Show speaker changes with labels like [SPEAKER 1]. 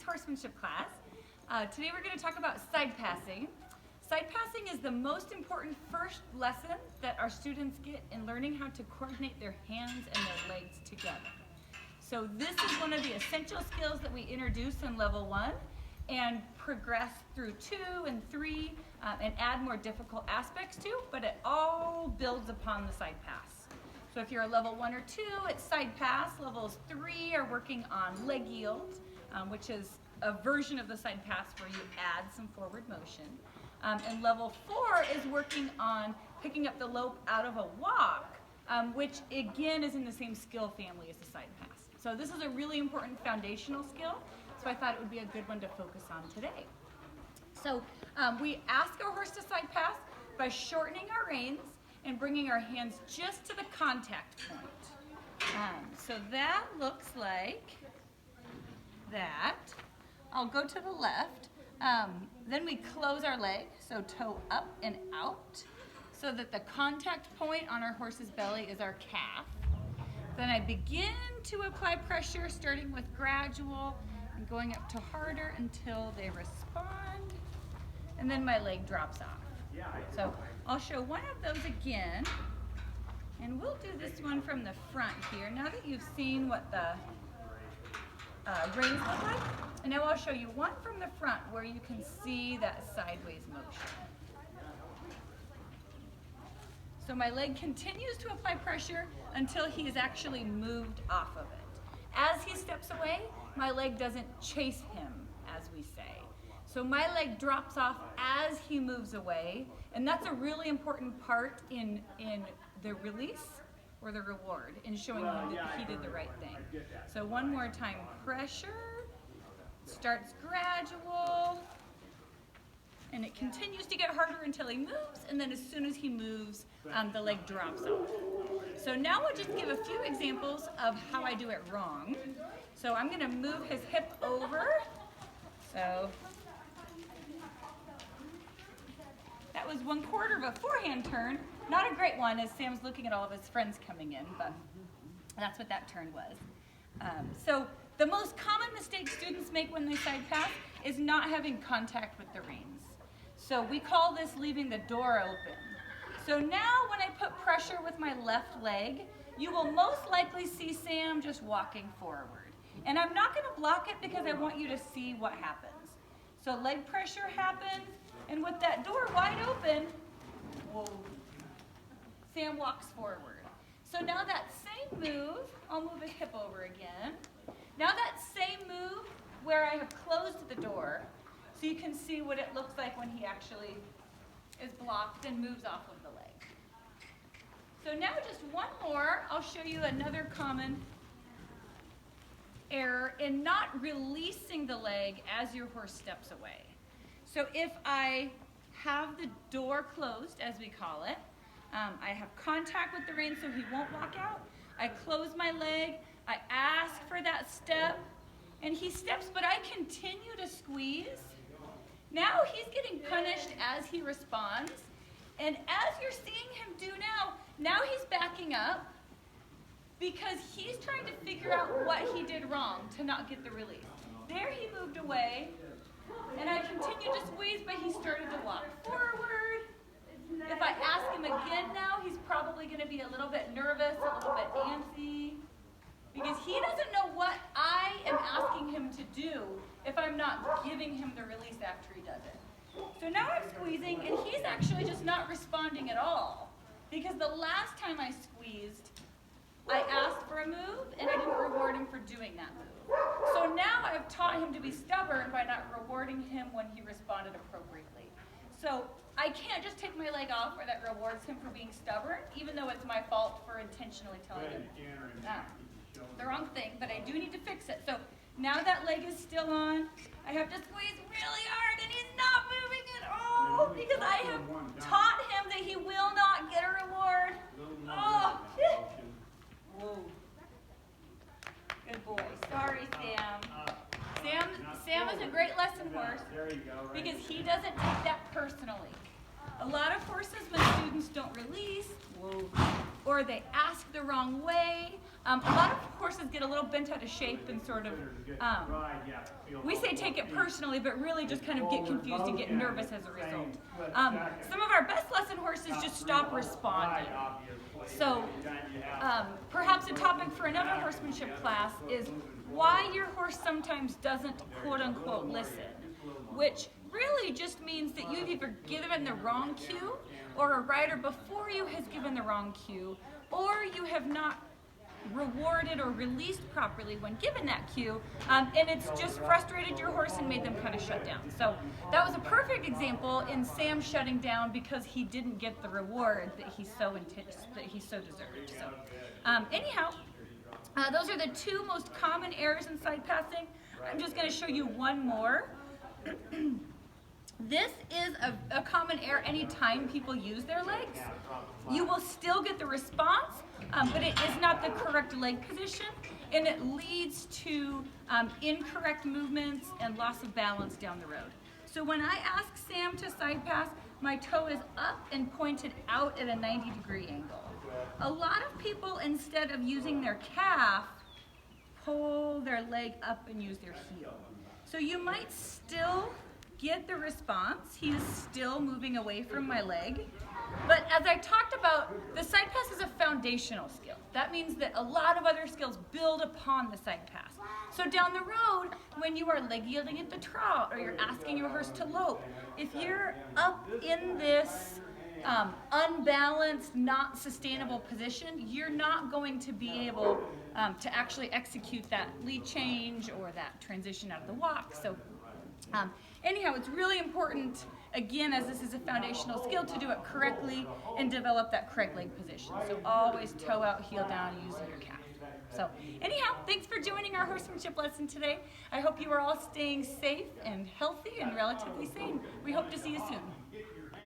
[SPEAKER 1] horsemanship class. Today we're going to talk about side passing. Side passing is the most important first lesson that our students get in learning how to coordinate their hands and their legs together. So this is one of the essential skills that we introduce in level 1 and progress through 2 and 3 and add more difficult aspects to, but it all builds upon the side pass. So if you're a level 1 or 2, it's side pass. Levels 3 are working on leg yield, which is a version of the side pass where you add some forward motion. And level 4 is working on picking up the lope out of a walk, which again is in the same skill family as the side pass. So this is a really important foundational skill, so I thought it would be a good one to focus on today. So we ask our horse to side pass by shortening our reins and bringing our hands just to the contact point. So that looks like that. I'll go to the left. Then we close our leg, so toe up and out, so that the contact point on our horse's belly is our calf. Then I begin to apply pressure, starting with gradual and going up to harder until they respond. And then my leg drops off. So I'll show one of those again. And we'll do this one from the front here. Now that you've seen what the reins look like, and now I'll show you one from the front where you can see that sideways motion. So my leg continues to apply pressure until he is actually moved off of it. As he steps away, my leg doesn't chase him, as we say. So my leg drops off as he moves away, and that's a really important part in the release or the reward, in showing him that he did the right thing. So one more time, pressure, starts gradual, and it continues to get harder until he moves, and then as soon as he moves, the leg drops off. So now we'll just give a few examples of how I do it wrong. So I'm going to move his hip over. So that was 1/4 of a forehand turn. Not a great one as Sam's looking at all of his friends coming in, but that's what that turn was. So the most common mistake students make when they side pass is not having contact with the reins. So we call this leaving the door open. So now when I put pressure with my left leg, you will most likely see Sam just walking forward. And I'm not going to block it because I want you to see what happens. So leg pressure happens, and with that door wide open, whoa, Sam walks forward. So now that same move, I'll move his hip over again. Now that same move where I have closed the door, so you can see what it looks like when he actually is blocked and moves off of the leg. So now just one more, I'll show you another common error in not releasing the leg as your horse steps away. So if I have the door closed, as we call it, I have contact with the rein so he won't walk out, I close my leg, I ask for that step, and he steps, but I continue to squeeze. Now he's getting punished as he responds, and as you're seeing him do now he's backing up because he's trying to figure out what he did wrong to not get the release. There he moved away, and I continued to squeeze, but he started to walk forward. If I ask him again now, he's probably going to be a little bit nervous, a little bit antsy, because he doesn't know what I am asking him to do if I'm not giving him the release after he does it. So now I'm squeezing, and he's actually just not responding at all, because the last time I squeezed, I asked for a move, and I didn't reward him for doing that move. So now I've taught him to be stubborn by not rewarding him when he responded appropriately. So I can't just take my leg off, or that rewards him for being stubborn, even though it's my fault for intentionally telling him the wrong thing, but I do need to fix it. So now that leg is still on, I have to squeeze really hard, and he's not moving at all because I have taught him that he will not get a reward. Oh, whoa. Good boy. Sorry, Sam. Sam is a great lesson horse because he doesn't take that personally. A lot of horses, when students don't release, or they ask the wrong way. A lot of horses get a little bent out of shape and sort of, we say take it personally, but really just kind of get confused and get nervous as a result. Some of our best lesson horses just stop responding. So perhaps a topic for another horsemanship class is why your horse sometimes doesn't quote unquote listen, which really just means that you've either given the wrong cue, or a rider before you has given the wrong cue, or you have not rewarded or released properly when given that cue, and it's just frustrated your horse and made them kind of shut down. So that was a perfect example in Sam shutting down because he didn't get the reward that he so deserved. So anyhow, those are the two most common errors in side passing. I'm just going to show you one more. This is a common error anytime people use their legs. You will still get the response, but it is not the correct leg position, and it leads to incorrect movements and loss of balance down the road. So when I ask Sam to side pass, my toe is up and pointed out at a 90-degree angle. A lot of people, instead of using their calf, pull their leg up and use their heel. So you might still get the response. He is still moving away from my leg. But as I talked about, the side pass is a foundational skill. That means that a lot of other skills build upon the side pass. So down the road, when you are leg yielding at the trot, or you're asking your horse to lope, if you're up in this unbalanced, not sustainable position, you're not going to be able to actually execute that lead change or that transition out of the walk. So anyhow, it's really important, again, as this is a foundational skill, to do it correctly and develop that correct leg position. So always toe out, heel down, using your calf. So anyhow, thanks for joining our horsemanship lesson today. I hope you are all staying safe and healthy and relatively sane. We hope to see you soon.